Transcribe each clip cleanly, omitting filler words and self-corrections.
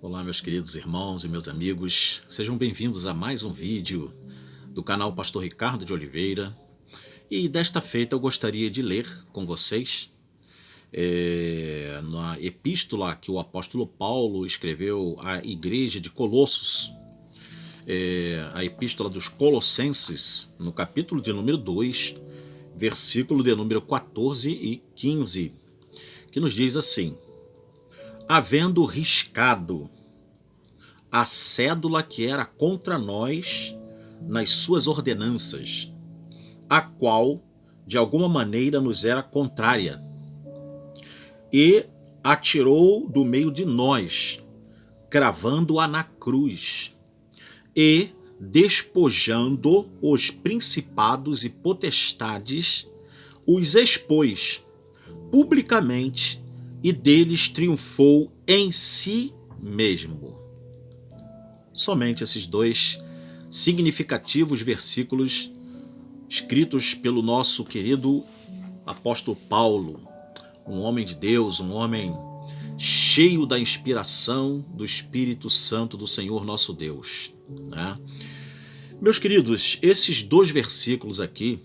Olá, meus queridos irmãos e meus amigos, sejam bem-vindos a mais um vídeo do canal Pastor Ricardo de Oliveira. E desta feita eu gostaria de ler com vocês na epístola que o apóstolo Paulo escreveu à igreja de Colossos, a epístola dos Colossenses, no capítulo de número 2, versículo de número 14 e 15, que nos diz assim: havendo riscado a cédula que era contra nós nas suas ordenanças, a qual de alguma maneira nos era contrária, e atirou do meio de nós, cravando-a na cruz, e despojando os principados e potestades, os expôs publicamente, e deles triunfou em si mesmo. Somente esses dois significativos versículos escritos pelo nosso querido apóstolo Paulo, um homem de Deus, um homem cheio da inspiração do Espírito Santo do Senhor nosso Deus, né? Meus queridos, esses dois versículos aqui,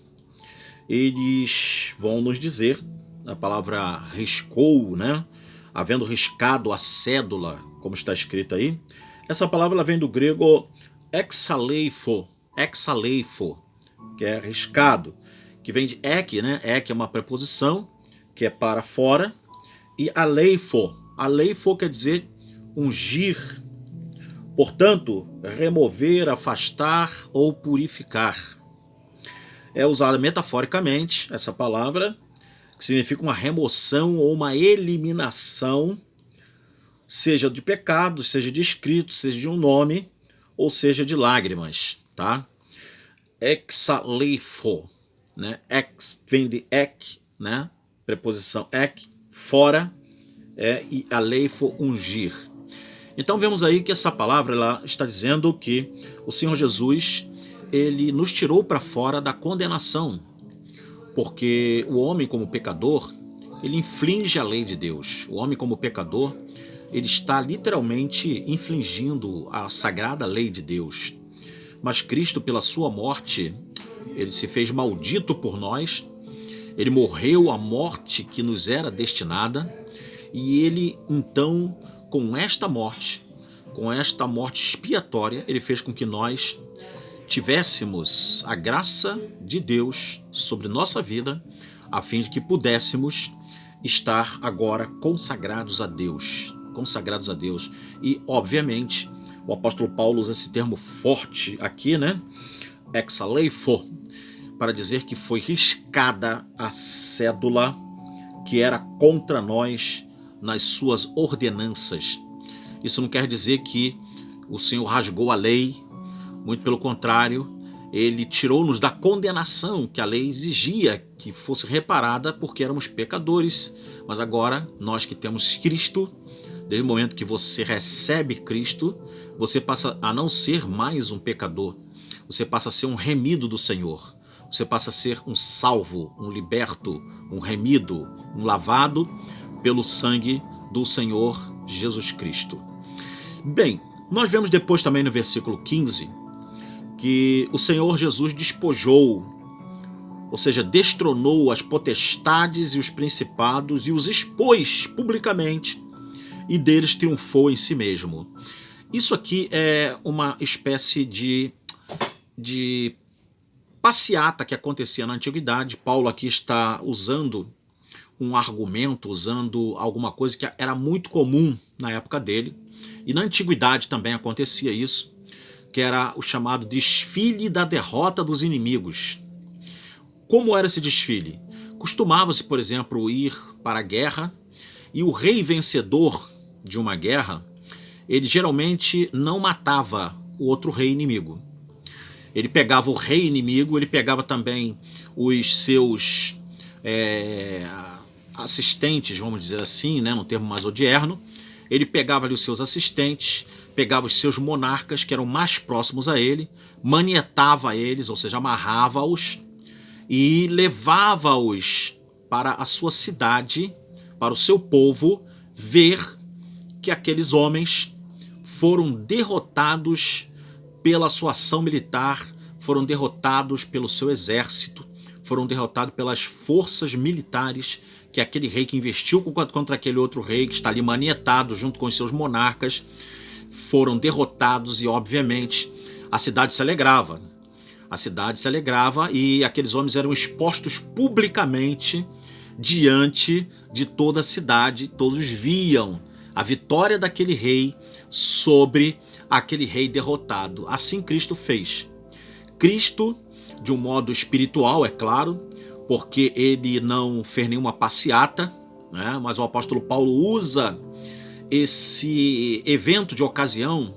eles vão nos dizer, a palavra riscou, né? Havendo riscado a cédula, como está escrito aí. Essa palavra ela vem do grego exaleifo, que é riscado, que vem de ek, né? Ek é uma preposição que é para fora, e aleifo quer dizer ungir, portanto, remover, afastar ou purificar. É usada metaforicamente essa palavra, que significa uma remoção ou uma eliminação, seja de pecados, seja de escrito, seja de um nome, ou seja de lágrimas, tá? Exaleifo, né? Ex vem de ek, né? Preposição ek, fora, e aleifo, ungir. Então vemos aí que essa palavra ela está dizendo que o Senhor Jesus, ele nos tirou para fora da condenação, porque o homem como pecador, ele infringe a lei de Deus. O homem como pecador, ele está literalmente infringindo a sagrada lei de Deus. Mas Cristo, pela sua morte, ele se fez maldito por nós, ele morreu a morte que nos era destinada, e ele então, com esta morte expiatória, ele fez com que nós tivéssemos a graça de Deus sobre nossa vida, a fim de que pudéssemos estar agora consagrados a Deus. E, obviamente, o apóstolo Paulo usa esse termo forte aqui, né? Exaleifo, para dizer que foi riscada a cédula que era contra nós nas suas ordenanças. Isso não quer dizer que o Senhor rasgou a lei, muito pelo contrário, ele tirou-nos da condenação que a lei exigia que fosse reparada, porque éramos pecadores. Mas agora, nós que temos Cristo, desde o momento que você recebe Cristo, você passa a não ser mais um pecador. Você passa a ser um remido do Senhor. Você passa a ser um salvo, um liberto, um remido, um lavado pelo sangue do Senhor Jesus Cristo. Bem, nós vemos depois também no versículo 15 que o Senhor Jesus despojou, ou seja, destronou as potestades e os principados e os expôs publicamente, e deles triunfou em si mesmo. Isso aqui é uma espécie de passeata que acontecia na antiguidade. Paulo aqui está usando um argumento, usando alguma coisa que era muito comum na época dele, e na antiguidade também acontecia isso, que era o chamado desfile da derrota dos inimigos. Como era esse desfile? Costumava-se, por exemplo, ir para a guerra, e o rei vencedor de uma guerra, ele geralmente não matava o outro rei inimigo. Ele pegava o rei inimigo, ele pegava também os seus assistentes, vamos dizer assim, né, no termo mais odierno. Ele pegava ali os seus assistentes, pegava os seus monarcas, que eram mais próximos a ele, manietava eles, ou seja, amarrava-os, e levava-os para a sua cidade, para o seu povo, ver que aqueles homens foram derrotados pela sua ação militar, foram derrotados pelo seu exército, foram derrotados pelas forças militares que aquele rei que investiu contra aquele outro rei, que está ali manietado junto com os seus monarcas, foram derrotados e, obviamente, a cidade se alegrava. A cidade se alegrava e aqueles homens eram expostos publicamente diante de toda a cidade. Todos viam a vitória daquele rei sobre aquele rei derrotado. Assim Cristo fez. Cristo, de um modo espiritual, é claro, porque ele não fez nenhuma passeata, né? Mas o apóstolo Paulo usa esse evento de ocasião,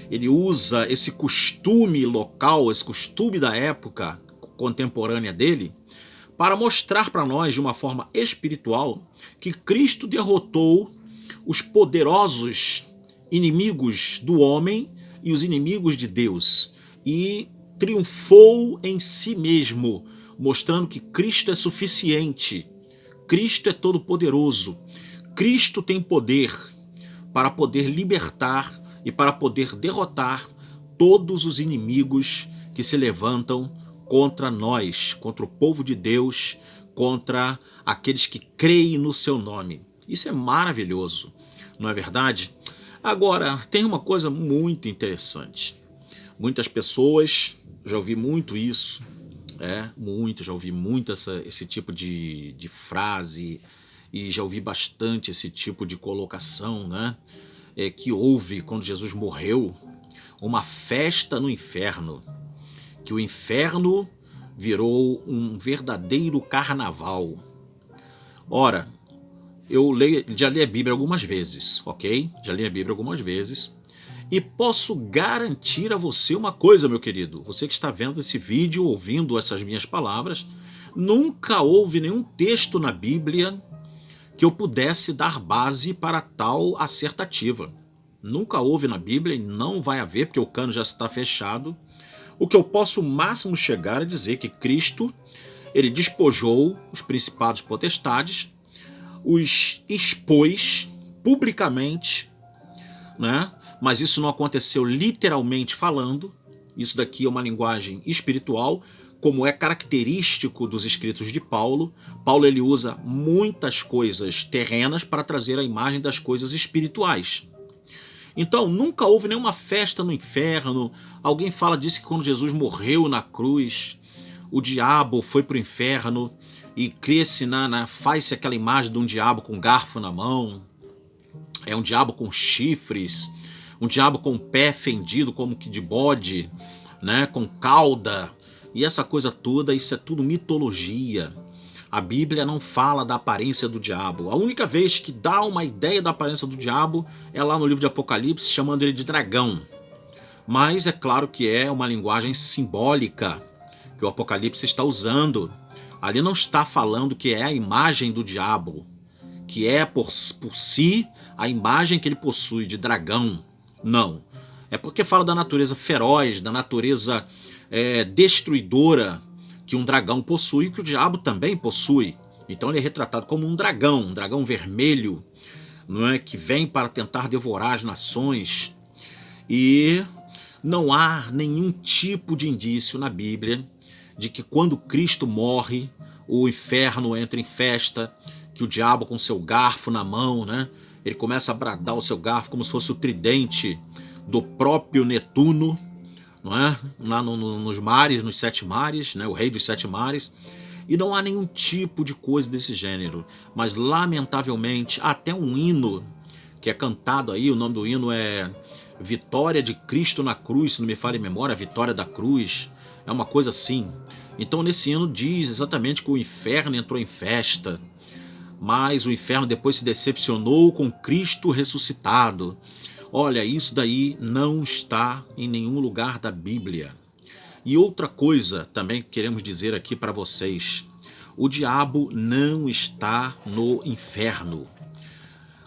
ele usa esse costume local, esse costume da época contemporânea dele, para mostrar para nós, de uma forma espiritual, que Cristo derrotou os poderosos inimigos do homem e os inimigos de Deus, e triunfou em si mesmo, mostrando que Cristo é suficiente, Cristo é todo-poderoso, Cristo tem poder para poder libertar e para poder derrotar todos os inimigos que se levantam contra nós, contra o povo de Deus, contra aqueles que creem no seu nome. Isso é maravilhoso, não é verdade? Agora, tem uma coisa muito interessante. Muitas pessoas, já ouvi muito isso, já ouvi muito esse tipo de frase, e já ouvi bastante esse tipo de colocação, né? Que houve quando Jesus morreu, uma festa no inferno, que o inferno virou um verdadeiro carnaval. Ora, já li a Bíblia algumas vezes, ok? Já li a Bíblia algumas vezes, e posso garantir a você uma coisa, meu querido, você que está vendo esse vídeo, ouvindo essas minhas palavras, nunca houve nenhum texto na Bíblia que eu pudesse dar base para tal assertativa. Nunca houve na Bíblia e não vai haver, porque o cano já está fechado. O que eu posso máximo chegar a dizer que Cristo, ele despojou os principados e potestades, os expôs publicamente, né? Mas isso não aconteceu literalmente falando. Isso daqui é uma linguagem espiritual, como é característico dos escritos de Paulo. Paulo ele usa muitas coisas terrenas para trazer a imagem das coisas espirituais. Então, nunca houve nenhuma festa no inferno. Alguém disse que quando Jesus morreu na cruz, o diabo foi para o inferno e faz-se aquela imagem de um diabo com um garfo na mão. É um diabo com chifres, um diabo com o pé fendido como que de bode, né, com cauda. E essa coisa toda, isso é tudo mitologia. A Bíblia não fala da aparência do diabo. A única vez que dá uma ideia da aparência do diabo é lá no livro de Apocalipse, chamando ele de dragão. Mas é claro que é uma linguagem simbólica que o Apocalipse está usando. Ali não está falando que é a imagem do diabo, que é por si a imagem que ele possui de dragão. Não. É porque fala da natureza feroz, da natureza destruidora que um dragão possui, que o diabo também possui. Então ele é retratado como um dragão vermelho, não é, que vem para tentar devorar as nações. E não há nenhum tipo de indício na Bíblia de que quando Cristo morre, o inferno entra em festa, que o diabo com seu garfo na mão, né, ele começa a bradar o seu garfo como se fosse o tridente do próprio Netuno, não é? Lá nos mares, nos 7 mares, né? O rei dos 7 mares. E não há nenhum tipo de coisa desse gênero. Mas, lamentavelmente, até um hino que é cantado aí, o nome do hino é Vitória de Cristo na Cruz, se não me falha a memória, Vitória da Cruz, é uma coisa assim. Então, nesse hino diz exatamente que o inferno entrou em festa, mas o inferno depois se decepcionou com Cristo ressuscitado. Olha, isso daí não está em nenhum lugar da Bíblia. E outra coisa também que queremos dizer aqui para vocês: o diabo não está no inferno.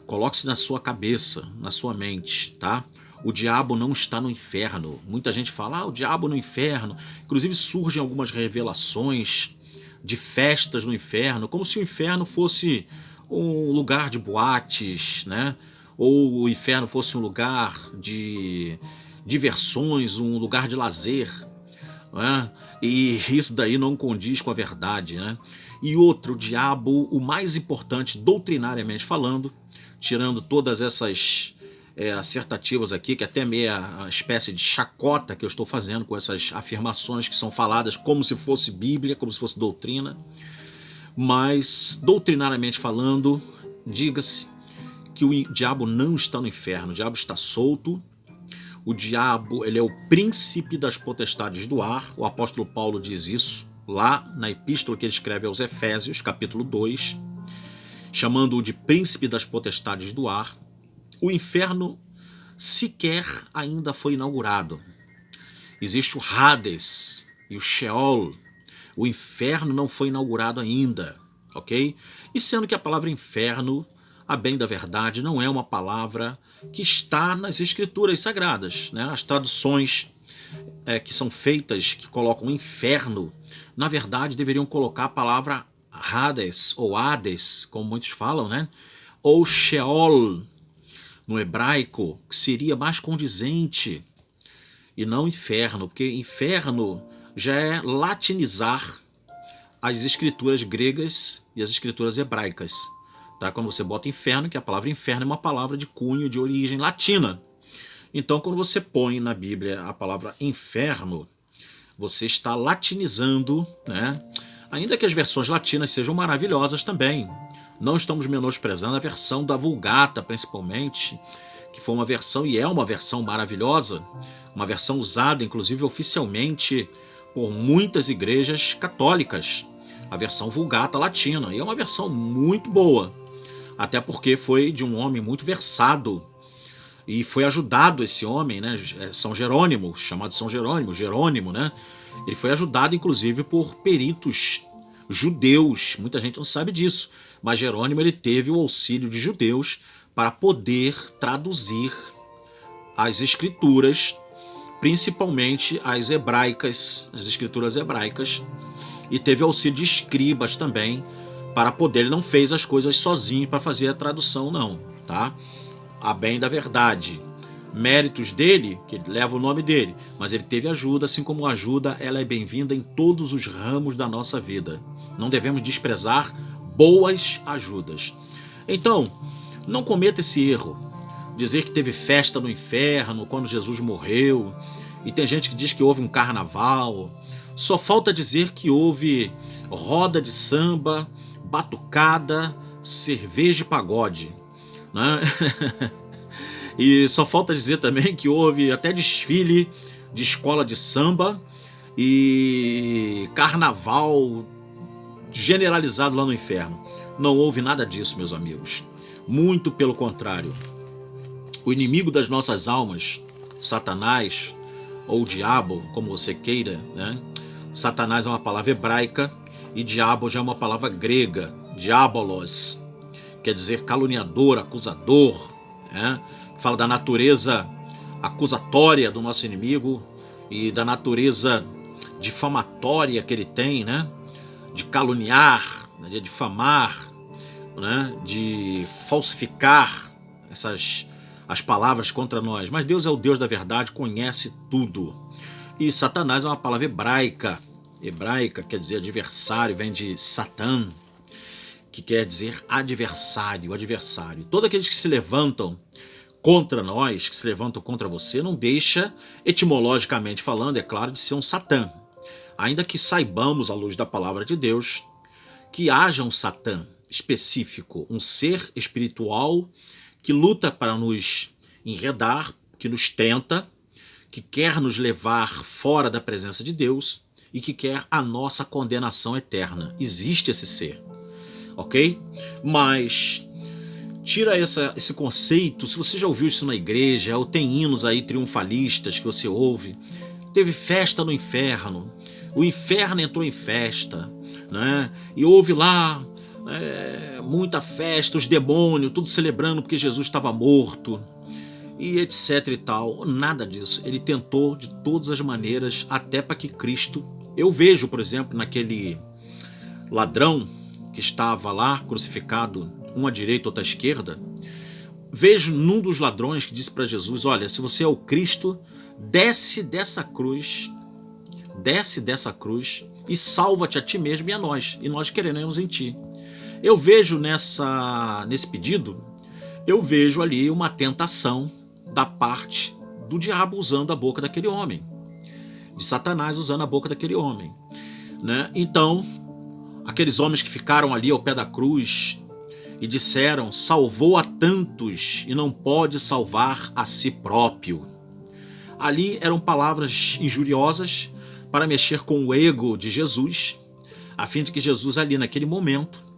Coloque-se na sua cabeça, na sua mente, tá? O diabo não está no inferno. Muita gente fala, o diabo no inferno. Inclusive surgem algumas revelações de festas no inferno, como se o inferno fosse um lugar de boates, né? ou o inferno fosse um lugar de diversões, um lugar de lazer, né? E isso daí não condiz com a verdade, né? E outro, o diabo, o mais importante doutrinariamente falando, tirando todas essas assertativas aqui, que até meia espécie de chacota que eu estou fazendo com essas afirmações que são faladas como se fosse Bíblia, como se fosse doutrina, mas doutrinariamente falando, diga-se que o diabo não está no inferno, o diabo está solto. O diabo, ele é o príncipe das potestades do ar. O apóstolo Paulo diz isso lá na epístola que ele escreve aos Efésios, capítulo 2, chamando-o de príncipe das potestades do ar. O inferno sequer ainda foi inaugurado. Existe o Hades e o Sheol. O inferno não foi inaugurado ainda, ok? E sendo que a palavra inferno, a bem da verdade, não é uma palavra que está nas escrituras sagradas, né? As traduções que são feitas, que colocam inferno, na verdade deveriam colocar a palavra Hades, ou Hades, como muitos falam, né? Ou Sheol, no hebraico, que seria mais condizente, e não inferno, porque inferno já é latinizar as escrituras gregas e as escrituras hebraicas. Tá? Quando você bota inferno, que a palavra inferno é uma palavra de cunho de origem latina. Então, quando você põe na Bíblia a palavra inferno, você está latinizando, né? Ainda que as versões latinas sejam maravilhosas também. Não estamos menosprezando a versão da Vulgata, principalmente, que foi uma versão e é uma versão maravilhosa, uma versão usada, inclusive, oficialmente por muitas igrejas católicas, a versão Vulgata latina, e é uma versão muito boa, até porque foi de um homem muito versado, e foi ajudado esse homem, né, São Jerônimo, chamado São Jerônimo, Jerônimo, né, ele foi ajudado, inclusive, por peritos judeus, muita gente não sabe disso, mas Jerônimo ele teve o auxílio de judeus para poder traduzir as escrituras, principalmente as hebraicas, as escrituras hebraicas, e teve auxílio de escribas também para poder. Ele não fez as coisas sozinho para fazer a tradução, não, tá? A bem da verdade, méritos dele, que leva o nome dele, mas ele teve ajuda, assim como ajuda, ela é bem-vinda em todos os ramos da nossa vida. Não devemos desprezar boas ajudas. Então, não cometa esse erro, dizer que teve festa no inferno quando Jesus morreu, e tem gente que diz que houve um carnaval. Só falta dizer que houve roda de samba, batucada, cerveja e pagode, né? E só falta dizer também que houve até desfile de escola de samba e carnaval generalizado lá no inferno. Não houve nada disso, meus amigos. Muito pelo contrário. O inimigo das nossas almas, Satanás, ou diabo, como você queira, né? Satanás é uma palavra hebraica e diabo já é uma palavra grega, diabolos, quer dizer caluniador, acusador, né? Fala da natureza acusatória do nosso inimigo e da natureza difamatória que ele tem, né? De caluniar, de difamar, né? De falsificar as palavras contra nós. Mas Deus é o Deus da verdade, conhece tudo. E Satanás é uma palavra hebraica. Hebraica quer dizer adversário, vem de Satã, que quer dizer adversário, adversário. Todos aqueles que se levantam contra nós, que se levantam contra você, não deixa, etimologicamente falando, é claro, de ser um Satã. Ainda que saibamos, à luz da palavra de Deus, que haja um Satã específico, um ser espiritual que luta para nos enredar, que nos tenta, que quer nos levar fora da presença de Deus e que quer a nossa condenação eterna. Existe esse ser, ok? Mas tira esse conceito. Se você já ouviu isso na igreja, ou tem hinos aí triunfalistas que você ouve, teve festa no inferno, o inferno entrou em festa, né? E houve lá muita festa, os demônios, tudo celebrando porque Jesus estava morto, e etc e tal. Nada disso. Ele tentou de todas as maneiras, até para que Cristo... Eu vejo, por exemplo, naquele ladrão que estava lá crucificado, um à direita, outro à esquerda, vejo num dos ladrões que disse para Jesus: olha, se você é o Cristo, desce dessa cruz e salva-te a ti mesmo e a nós, e nós queremos em ti. Eu vejo nesse pedido, eu vejo ali uma tentação da parte do diabo usando a boca daquele homem, de Satanás usando a boca daquele homem, né? Então, aqueles homens que ficaram ali ao pé da cruz e disseram: salvou a tantos e não pode salvar a si próprio. Ali eram palavras injuriosas para mexer com o ego de Jesus, a fim de que Jesus ali naquele momento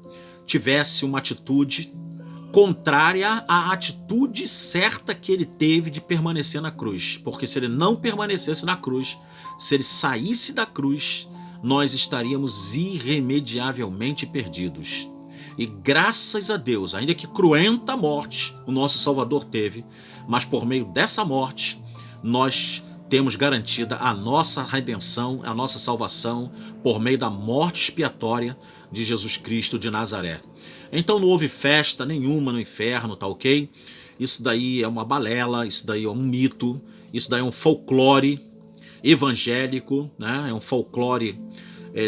tivesse uma atitude contrária à atitude certa que ele teve de permanecer na cruz. Porque se ele não permanecesse na cruz, se ele saísse da cruz, nós estaríamos irremediavelmente perdidos. E graças a Deus, ainda que cruenta morte o nosso Salvador teve, mas por meio dessa morte nós temos garantida a nossa redenção, a nossa salvação por meio da morte expiatória de Jesus Cristo de Nazaré. Então não houve festa nenhuma no inferno, tá ok? Isso daí é uma balela, isso daí é um mito, isso daí é um folclore evangélico, né? É um folclore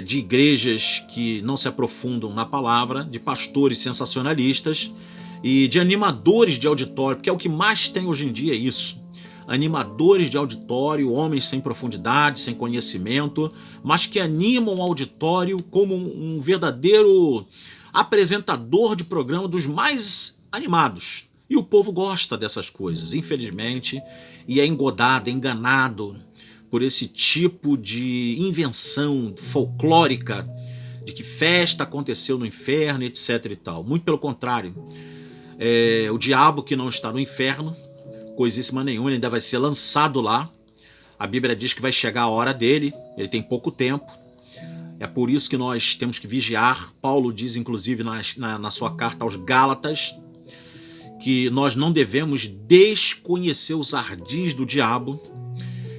de igrejas que não se aprofundam na palavra, de pastores sensacionalistas e de animadores de auditório, porque é o que mais tem hoje em dia isso. Animadores de auditório, homens sem profundidade, sem conhecimento, mas que animam o auditório como um verdadeiro apresentador de programa dos mais animados. E o povo gosta dessas coisas, infelizmente, e é engodado, enganado por esse tipo de invenção folclórica de que festa aconteceu no inferno, etc e tal. Muito pelo contrário, o diabo que não está no inferno, coisíssima nenhuma, ele ainda vai ser lançado lá. A Bíblia diz que vai chegar a hora dele, ele tem pouco tempo. É por isso que nós temos que vigiar. Paulo diz, inclusive, na sua carta aos Gálatas, que nós não devemos desconhecer os ardis do diabo.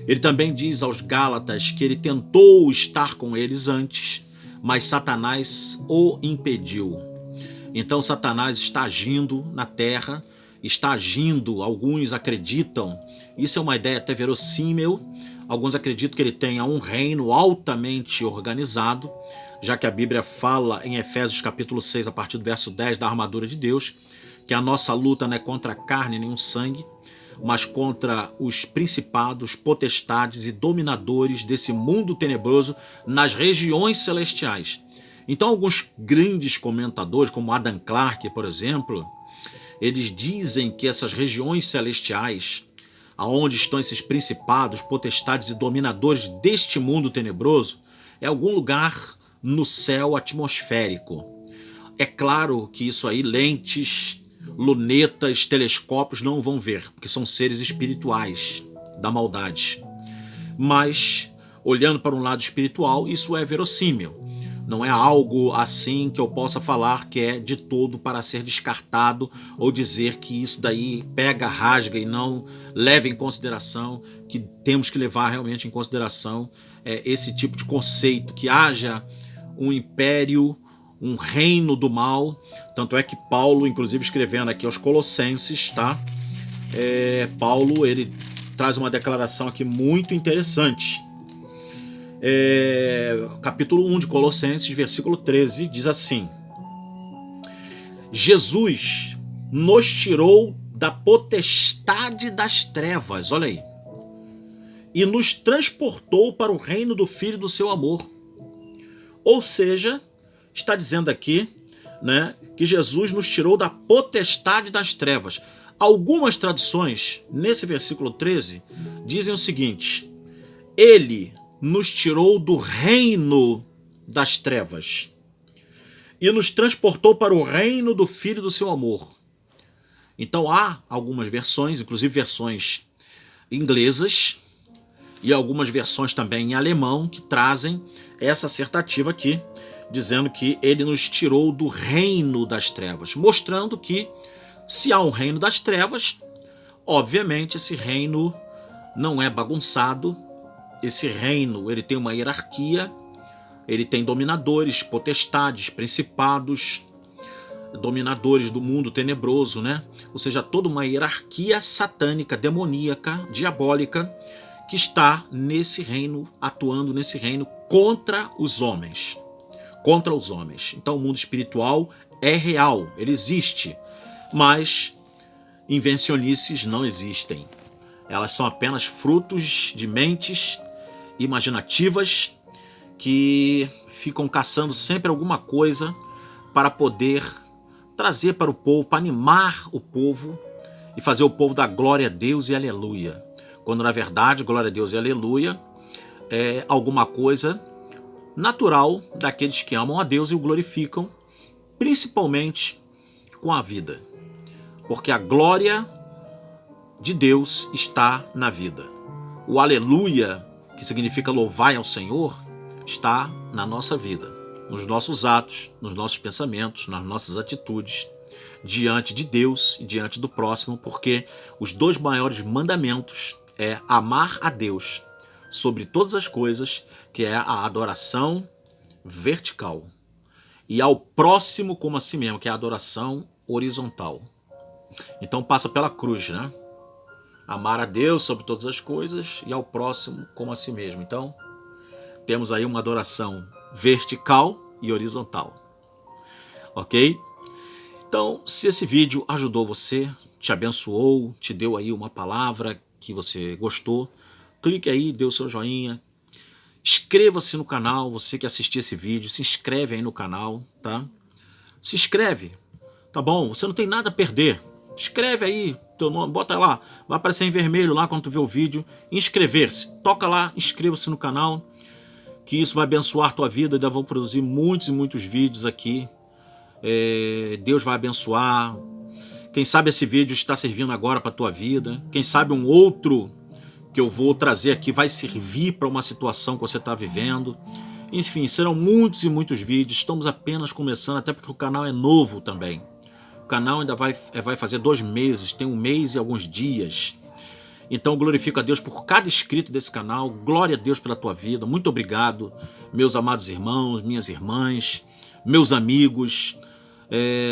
Ele também diz aos Gálatas que ele tentou estar com eles antes, mas Satanás o impediu. Então Satanás está agindo na terra, está agindo, alguns acreditam, isso é uma ideia até verossímil, alguns acreditam que ele tenha um reino altamente organizado, já que a Bíblia fala em Efésios capítulo 6, a partir do verso 10, da armadura de Deus, que a nossa luta não é contra a carne nem o sangue, mas contra os principados, potestades e dominadores desse mundo tenebroso nas regiões celestiais. Então alguns grandes comentadores, como Adam Clarke, por exemplo, eles dizem que essas regiões celestiais, aonde estão esses principados, potestades e dominadores deste mundo tenebroso, é algum lugar no céu atmosférico. É claro que isso aí, lentes, lunetas, telescópios não vão ver, porque são seres espirituais da maldade. Mas, olhando para um lado espiritual, isso é verossímil. Não é algo assim que eu possa falar que é de todo para ser descartado ou dizer que isso daí pega, rasga e não leva em consideração, que temos que levar realmente em consideração esse tipo de conceito, que haja um império, um reino do mal. Tanto é que Paulo, inclusive escrevendo aqui aos Colossenses, tá? Paulo, ele traz uma declaração aqui muito interessante. Capítulo 1 de Colossenses, versículo 13, diz assim: Jesus nos tirou da potestade das trevas, olha aí, e nos transportou para o reino do Filho do seu amor. Ou seja, está dizendo aqui, né, que Jesus nos tirou da potestade das trevas. Algumas traduções, nesse versículo 13, dizem o seguinte: ele nos tirou do reino das trevas e nos transportou para o reino do Filho do seu amor. Então há algumas versões, inclusive versões inglesas e algumas versões também em alemão, que trazem essa assertativa aqui, dizendo que ele nos tirou do reino das trevas, mostrando que se há um reino das trevas, obviamente esse reino não é bagunçado. Esse reino, ele tem uma hierarquia, ele tem dominadores, potestades, principados, dominadores do mundo tenebroso, né? Ou seja, toda uma hierarquia satânica, demoníaca, diabólica, que está nesse reino, atuando nesse reino contra os homens. Contra os homens. Então o mundo espiritual é real, ele existe, mas invencionices não existem. Elas são apenas frutos de mentes imaginativas que ficam caçando sempre alguma coisa para poder trazer para o povo, para animar o povo e fazer o povo dar glória a Deus e aleluia. Quando na verdade, glória a Deus e aleluia é alguma coisa natural daqueles que amam a Deus e o glorificam, principalmente com a vida. Porque a glória de Deus está na vida. O aleluia, que significa louvai ao Senhor, está na nossa vida, nos nossos atos, nos nossos pensamentos, nas nossas atitudes, diante de Deus e diante do próximo, porque os dois maiores mandamentos é amar a Deus sobre todas as coisas, que é a adoração vertical, e ao próximo como a si mesmo, que é a adoração horizontal. Então passa pela cruz, né? Amar a Deus sobre todas as coisas e ao próximo como a si mesmo. Então temos aí uma adoração vertical e horizontal. Ok? Então, se esse vídeo ajudou você, te abençoou, te deu aí uma palavra que você gostou, clique aí, dê o seu joinha, inscreva-se no canal, você que assistiu esse vídeo, se inscreve aí no canal, tá? Se inscreve, tá bom? Você não tem nada a perder. Escreve aí teu nome, bota lá, vai aparecer em vermelho lá quando tu vê o vídeo, inscrever-se, toca lá, inscreva-se no canal, que isso vai abençoar a tua vida. Ainda vou produzir muitos e muitos vídeos aqui. Deus vai abençoar. Quem sabe esse vídeo está servindo agora para a tua vida. Quem sabe um outro que eu vou trazer aqui vai servir para uma situação que você está vivendo. Enfim, serão muitos e muitos vídeos. Estamos apenas começando, até porque o canal é novo também. O canal ainda vai fazer 2 meses, tem 1 mês e alguns dias. Então glorifico a Deus por cada inscrito desse canal, glória a Deus pela tua vida, muito obrigado, meus amados irmãos, minhas irmãs, meus amigos,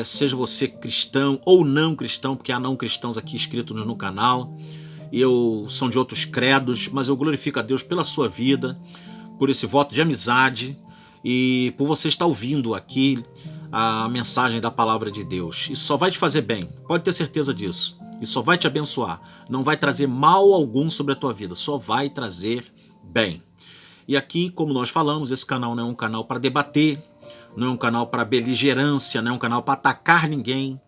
seja você cristão ou não cristão, porque há não cristãos aqui inscritos no canal, são de outros credos, mas eu glorifico a Deus pela sua vida, por esse voto de amizade e por você estar ouvindo aqui a mensagem da palavra de Deus. Isso só vai te fazer bem, pode ter certeza disso. E só vai te abençoar, não vai trazer mal algum sobre a tua vida, só vai trazer bem. E aqui, como nós falamos, esse canal não é um canal para debater, não é um canal para beligerância, não é um canal para atacar ninguém,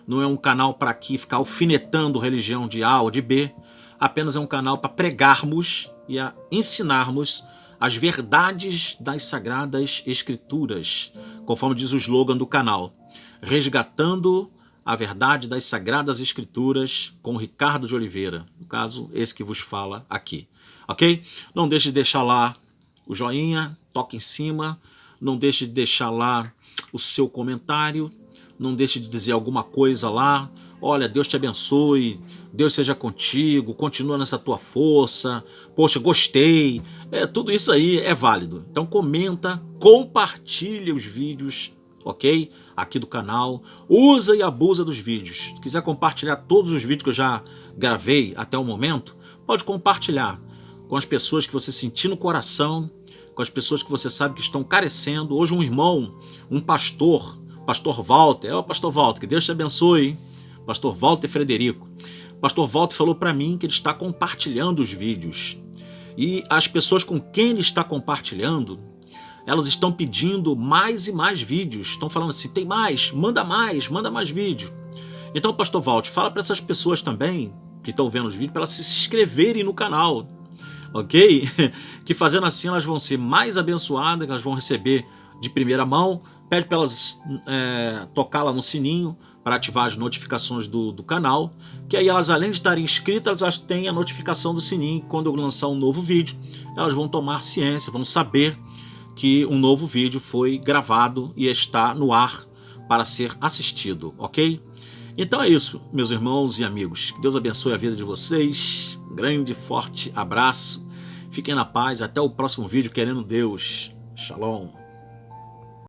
não é um canal para aqui ficar alfinetando religião de A ou de B, apenas é um canal para pregarmos e ensinarmos as verdades das Sagradas Escrituras, conforme diz o slogan do canal, resgatando a verdade das Sagradas Escrituras com Ricardo de Oliveira, no caso, esse que vos fala aqui, ok? Não deixe de deixar lá o joinha, toque em cima, não deixe de deixar lá o seu comentário, não deixe de dizer alguma coisa lá, olha, Deus te abençoe, Deus seja contigo, continua nessa tua força, poxa, gostei, tudo isso aí é válido. Então comenta, compartilha os vídeos, ok? Aqui do canal, usa e abusa dos vídeos. Se quiser compartilhar todos os vídeos que eu já gravei até o momento, pode compartilhar com as pessoas que você sentir no coração, com as pessoas que você sabe que estão carecendo. Hoje um irmão, um pastor Walter, pastor Walter, que Deus te abençoe, hein? Pastor Walter Frederico. Pastor Walter falou para mim que ele está compartilhando os vídeos. E as pessoas com quem ele está compartilhando, elas estão pedindo mais e mais vídeos. Estão falando assim, tem mais, manda mais vídeo. Então, pastor Walter, fala para essas pessoas também, que estão vendo os vídeos, para elas se inscreverem no canal, ok? Que fazendo assim elas vão ser mais abençoadas, elas vão receber de primeira mão. Pede para elas tocar lá no sininho, para ativar as notificações do canal, que aí elas, além de estarem inscritas, elas têm a notificação do sininho. Quando eu lançar um novo vídeo, elas vão tomar ciência, vão saber que um novo vídeo foi gravado e está no ar para ser assistido, ok? Então é isso, meus irmãos e amigos. Que Deus abençoe a vida de vocês. Um grande, forte abraço. Fiquem na paz. Até o próximo vídeo, querendo Deus. Shalom.